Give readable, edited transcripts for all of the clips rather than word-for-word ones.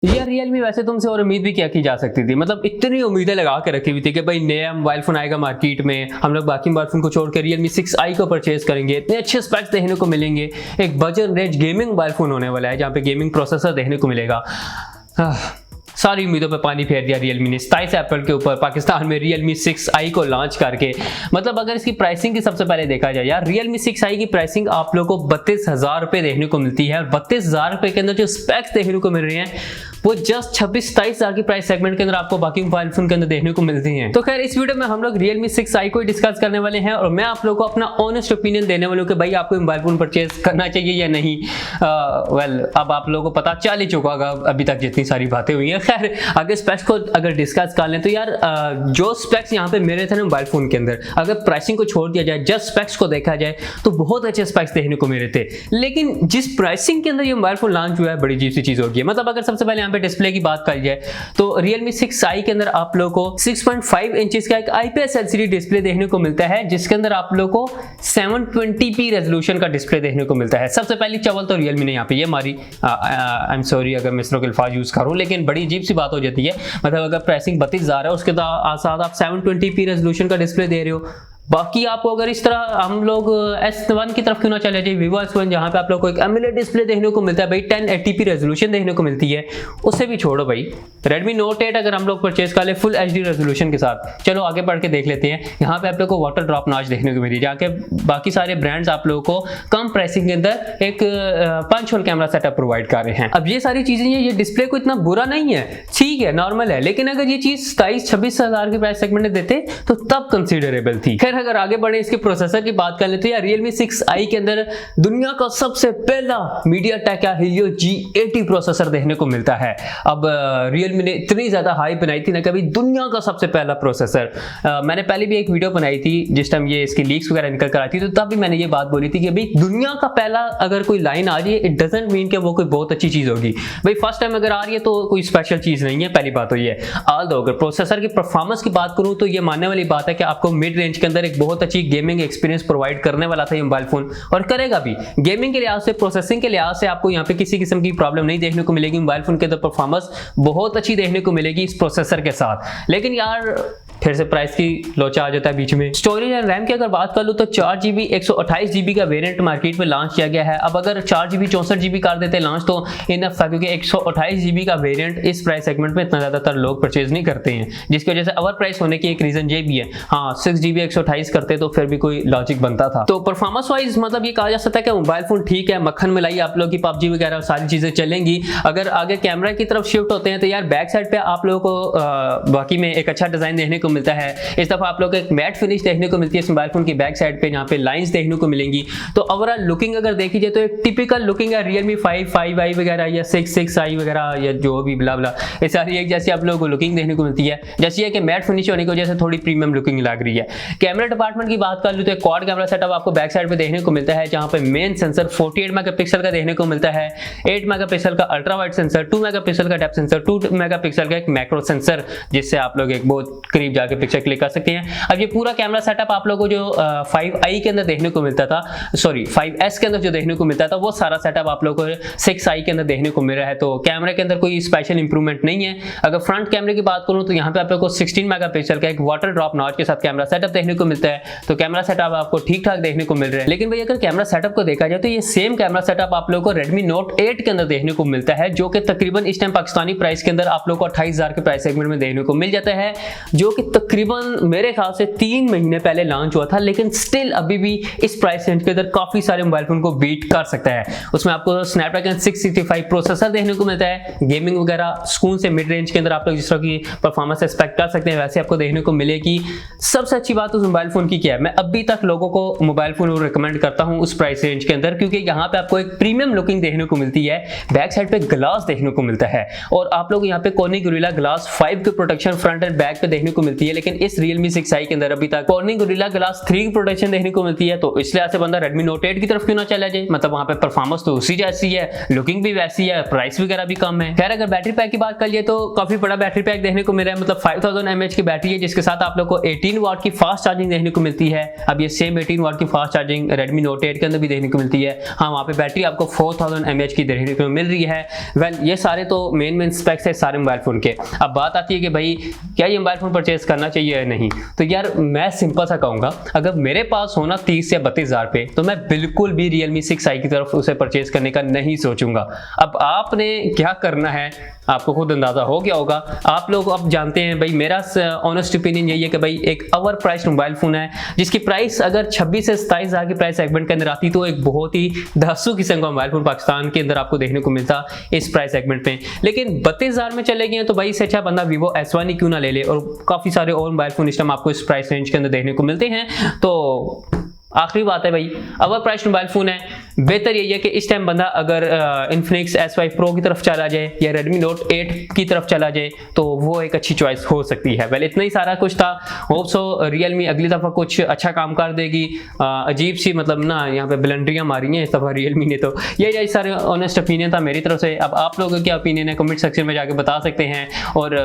यार Realme वैसे तुमसे और उम्मीद भी क्या की जा सकती थी, मतलब इतनी उम्मीदें लगा के रखी हुई थी कि भाई नया मोबाइल फोन आएगा मार्केट में, हम लोग बाकी मोबाइल फोन को छोड़कर Realme 6i को परचेज करेंगे, इतने अच्छे स्पेक्स देखने को मिलेंगे, एक budget range gaming mobile phone होने वाला है जहाँ पे गेमिंग प्रोसेसर देखने को मिलेगा। सारी उम्मीदों पे पानी फेर दिया Realme ने 27 अप्रैल के ऊपर पाकिस्तान में Realme 6i को लॉन्च करके। मतलब अगर इसकी प्राइसिंग की सबसे पहले देखा जाए यार, Realme 6i की प्राइसिंग आप लोगों को 32,000 रुपये देखने को मिलती है, और 32,000 रुपये के अंदर जो स्पेक्स देखने को मिल रहे हैं वो जस्ट 26-27 हज़ार की प्राइस सेगमेंट के अंदर आपको बाकी मोबाइल फोन के अंदर देखने को मिलती हैं। तो खैर इस वीडियो में हम लोग Realme 6i को डिस्कस करने वाले हैं, और मैं आप लोगों को अपना ऑनेस्ट ओपिनियन देने वाला हूं कि भाई आपको मोबाइल फोन परचेज करना चाहिए या नहीं। अब आप लोगों को पता चल ही चुका होगा अभी तक जितनी सारी बातें हुई हैं। खैर आगे स्पेक्स को अगर डिस्कस कर लें तो यार जो स्पेक्स यहाँ पे मेरे थे ना मोबाइल फोन के अंदर, अगर प्राइसिंग को छोड़ दिया जाए जस्ट स्पेक्स को देखा जाए तो बहुत अच्छे स्पेक्स देखने को मिले थे। लेकिन जिस प्राइसिंग के अंदर ये मोबाइल फोन लॉन्च हुआ है बड़ी अजीब सी चीज होगी। मतलब अगर सबसे पहले यहाँ पे डिस्प्ले की बात करी जाए तो Realme 6i के अंदर आप लोगों को 6.5 इंचेस का एक IPS LCD डिस्प्ले देखने को मिलता है, जिसके अंदर आप लोगों को 720p रेजोल्यूशन का डिस्प्ले देखने को मिलता है। सबसे पहली चवल तो Realme ने यहाँ पे ये हमारी आई एम सॉरी अगर मैं इसरो के अल्फाज यूज करूँ, लेकिन बड़ी अजीब सी बात हो जाती है। मतलब अगर प्राइसिंग 32,000 है उसके साथ आप 720p रेजोल्यूशन का डिस्प्ले दे रहे हो। बाकी आपको अगर इस तरह हम लोग S1 की तरफ क्यों ना चले जाए, Vivo S1 जहाँ पे आप लोग को एक AMOLED डिस्प्ले देखने को मिलता है भाई, 1080p रेजोल्यूशन देखने को मिलती है। उससे भी छोड़ो भाई, Redmi Note 8 अगर हम लोग परचेज कर ले फुल HD रेजोल्यूशन के साथ, चलो आगे बढ़ के देख लेते हैं। यहाँ पे आप लोग को वाटर ड्रॉप नॉच देखने को मिली है, जहाँ के बाकी सारे ब्रांड्स आप लोगों को कम प्राइसिंग के अंदर एक punch hole camera setup provide कर रहे हैं। अब ये सारी चीजें, ये डिस्प्ले को इतना बुरा नहीं है, ठीक है नॉर्मल है, लेकिन अगर ये चीज 27-26 हज़ार के प्राइस सेगमेंट में देते तो तब कंसिडरेबल थी। खैर अगर आगे बढ़े इसके प्रोसेसर की बात कर लेते हैं, Realme 6i के अंदर दुनिया का सबसे पहला MediaTek का Helio G80 प्रोसेसर देखने को मिलता है। अब Realme ने इतनी ज्यादा हाइप बनाई थी ना, कभी दुनिया का सबसे पहला प्रोसेसर। मैंने पहले भी एक वीडियो बनाई थी जिस टाइम ये इसकी लीक्स वगैरह निकल कर आई थी, तो तब भी मैंने ये बात बोली थी कि भाई दुनिया का पहला अगर कोई लाइन आ जाए इट डजंट मीन कि वो कोई बहुत अच्छी चीज होगी। भाई फर्स्ट टाइम अगर आ रही है तो कोई स्पेशल चीज नहीं है, पहली बात तो ये है। ऑल्दो अगर प्रोसेसर की परफॉर्मेंस की बात करूं तो ये मानने वाली बात है कि आपको मिड रेंज के अंदर एक बहुत अच्छी गेमिंग एक्सपीरियंस प्रोवाइड करने वाला था ये मोबाइल फोन, और करेगा भी। गेमिंग के लिहाज से, प्रोसेसिंग के लिहाज से आपको यहाँ पे किसी किस्म की प्रॉब्लम नहीं देखने को मिलेगी। मोबाइल फोन के अंदर परफॉर्मेंस बहुत अच्छी देखने को मिलेगी इस प्रोसेसर के साथ। लेकिन यार फिर से प्राइस की लोचा आ जाता है बीच में। स्टोरेज एंड रैम की अगर बात कर लूँ तो 4GB 128GB का वेरिएंट मार्केट में लॉन्च किया गया है। अब अगर 4GB 64GB कर देते लॉन्च तो इनफ था, क्योंकि 128GB का वेरिएंट इस प्राइस सेगमेंट में इतना ज़्यादातर लोग परचेज नहीं करते हैं, जिसकी वजह से ओवर प्राइस होने की एक रीजन ये भी है। हाँ 6GB 128 करते तो फिर भी कोई लॉजिक बनता था। तो परफॉर्मेंस वाइज मतलब ये कहा जा सकता है कि मोबाइल फोन ठीक है, मक्खन मिलाई आप लोग की PUBG वगैरह सारी चीज़ें चलेंगी। अगर आगे कैमरा की तरफ शिफ्ट होते हैं तो यार बैक साइड पे आप लोगों को बाकी में एक अच्छा डिजाइन देखने को मिलता है। इस दफा आप लोग को एक मैट फिनिश देखने को मिलती है इस मोबाइल फोन की बैक साइड पे, जहाँ पे लाइंस देखने को मिलेंगी। तो ओवरऑल लुकिंग अगर देखी जाए तो एक टिपिकल लुकिंग है Realme 5i वगैरह या 6i वगैरह या जो भी ब्ला ब्ला, ये सारी एक जैसी आप लोगों को लुकिंग देखने को मिलती है। जैसे है कि मैट फिनिश होने की वजह से थोड़ी प्रीमियम लुकिंग लग रही है। कैमरा डिपार्टमेंट की बात कर लूँ तो एक क्वाड कैमरा सेटअप आपको बैक साइड पे देखने को मिलता है, जहाँ पे मेन सेंसर 48 मेगापिक्सल का देखने को मिलता है, 8 मेगापिक्सल का अल्ट्रा वाइड सेंसर, 2 मेगापिक्सल का डेप्थ सेंसर, 2 मेगापिक्सल का एक मैक्रो सेंसर, जिससे आप लोग एक बहुत करीब जाके पिक्चर क्लिक कर सकते हैं। अब ये पूरा कैमरा सेटअप आप लोगों को जो 5i के अंदर देखने को मिलता था, सॉरी 5s के अंदर जो देखने को मिलता था, वो सारा सेटअप आप लोगों को 6i के अंदर देखने को मिल रहा है। तो कैमरे के अंदर कोई स्पेशल इंप्रूवमेंट नहीं है। अगर फ्रंट कैमरे की बात करूं तो यहाँ पे आप लोगों को 16 मेगापिक्सल का एक वाटर ड्रॉप नॉच के साथ कैमरा सेटअप देखने को मिलता है। तो कैमरा सेटअप आपको ठीक ठाक देखने को मिल रहा है। लेकिन भाई अगर कैमरा सेटअप को देखा जाए तो ये सेम कैमरा सेटअप आप लोगों को Redmi Note 8 के अंदर देखने को मिलता है, जो कि तकरीबन इस टाइम पाकिस्तानी प्राइस के अंदर आप लोगों को 28,000 के प्राइस सेगमेंट में देखने को मिल जाता है, जो कि तकरीबन मेरे ख्याल से 3 महीने पहले लॉन्च हुआ था। लेकिन स्टिल अभी भी इस प्राइस रेंज के अंदर काफी सारे मोबाइल फोन को बीट कर सकता है। उसमें आपको स्नैपड्रैगन 665 प्रोसेसर देखने को मिलता है। गेमिंग वगैरह सुकून से मिड रेंज के अंदर आप लोग जिस तरह की परफॉर्मेंस एक्सपेक्ट कर सकते हैं वैसे आपको देखने को मिलेगी। सबसे अच्छी बात उस मोबाइल फोन की क्या है, मैं अभी तक लोगों को मोबाइल फोन रिकमेंड करता हूं उस प्राइस रेंज के अंदर, क्योंकि यहाँ पे आपको एक प्रीमियम लुकिंग देखने को मिलती है। बैक साइड पे ग्लास देखने को मिलता है, और आप लोग यहाँ पे कोनी गोरिल्ला ग्लास 5 की प्रोटेक्शन फ्रंट एंड बैक पे देखने को मिलती मिलती है, लेकिन इस Realme 6i के अंदर अभी तक Corning Gorilla Glass 3 की प्रोटेक्शन देखने को मिलती है। तो इस लिहाज से बंदा Redmi Note 8 की तरफ क्यों ना चला जाए, मतलब वहां पे परफॉर्मेंस तो उसी जैसी है, लुकिंग भी वैसी है, प्राइस वगैरह भी कम है। खैर अगर बैटरी पैक की बात कर लिए तो काफी बड़ा बैटरी पैक देखने को मिल रहा है, मतलब 5000 mAh की बैटरी है, जिसके साथ आप लोग को 18 वाट की फास्ट चार्जिंग देखने को मिलती है। अब ये सेम 18 वाट की फास्ट चार्जिंग Redmi Note 8 के अंदर भी देखने को मिलती है। हाँ, वहां पे बैटरी आपको 4000 mAh की देखने को मिल रही है। वेल, ये सारे तो मेन स्पेक्स है सारे मोबाइल फोन के। अब बात आती है कि भाई क्या ये मोबाइल फोन परचेज करना चाहिए या नहीं, तो यार मैं सिंपल सा कहूंगा, अगर मेरे पास होना 30 या 32,000 पे तो मैं बिल्कुल भी Realme 6i की तरफ उसे परचेज करने का नहीं सोचूंगा। अब आपने क्या करना है आपको खुद अंदाजा हो गया होगा। आप लोग अब जानते हैं भाई, मेरा ऑनेस्ट ओपिनियन यही है कि भाई एक ओवर प्राइस मोबाइल फोन है, जिसकी प्राइस अगर 26 से 27,000 की प्राइस सेगमेंट के अंदर आती तो एक बहुत ही दहसू किस्म का मोबाइल फोन पाकिस्तान के अंदर आपको देखने को मिलता इस प्राइस सेगमेंट में। लेकिन 32,000 में चले गए तो भाई इससे अच्छा बंदा Vivo S1 ही क्यों ना ले ले, और काफी सारे और मोबाइल फोन इस टाइम आपको इस प्राइस रेंज के अंदर देखने को मिलते हैं। तो आखिरी बात है भाई, ओवर प्राइस मोबाइल फोन है, बेहतर यही है कि इस टाइम बंदा अगर Infinix S5 Pro की तरफ चला जाए या Redmi Note 8 की तरफ चला जाए तो वो एक अच्छी चॉइस हो सकती है। वेल, इतना ही सारा कुछ था। होप सो Realme अगली दफा कुछ अच्छा काम कर देगी। अजीब सी मतलब ना यहाँ पे ब्लंडरियां मारी हैं इस दफा Realme ने। तो यही सारे ऑनेस्ट ओपिनियन था मेरी तरफ से। अब आप लोगों का क्या ओपिनियन है कमेंट सेक्शन में जाके बता सकते हैं। और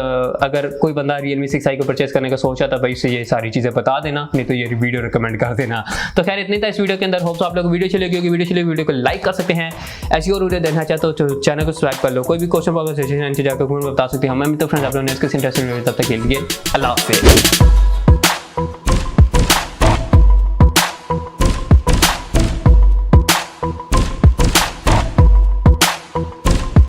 अगर कोई बंदा Realme 6i को परचेज करने का सोचा था भाई उसे ये सारी चीजें बता देना, नहीं तो ये वीडियो रिकमेंड कर देना। तो खैर इतनी था इस वीडियो के अंदर। होप सो आप लोगों को वीडियो चलेगी होगी, वीडियो को लाइक कर सकते हैं। ऐसी और वीडियो देखना चाहते हो तो चैनल को सब्सक्राइब कर लो। कोई भी क्वेश्चन प्रॉब्लम सजेशन नीचे जाकर कमेंट में बता सकते हैं। हमें तो फ्रेंड्स आप लोगों ने इसके इंटरेस्टिंग वीडियो तब तक के लिए अल्लाह हाफिज़।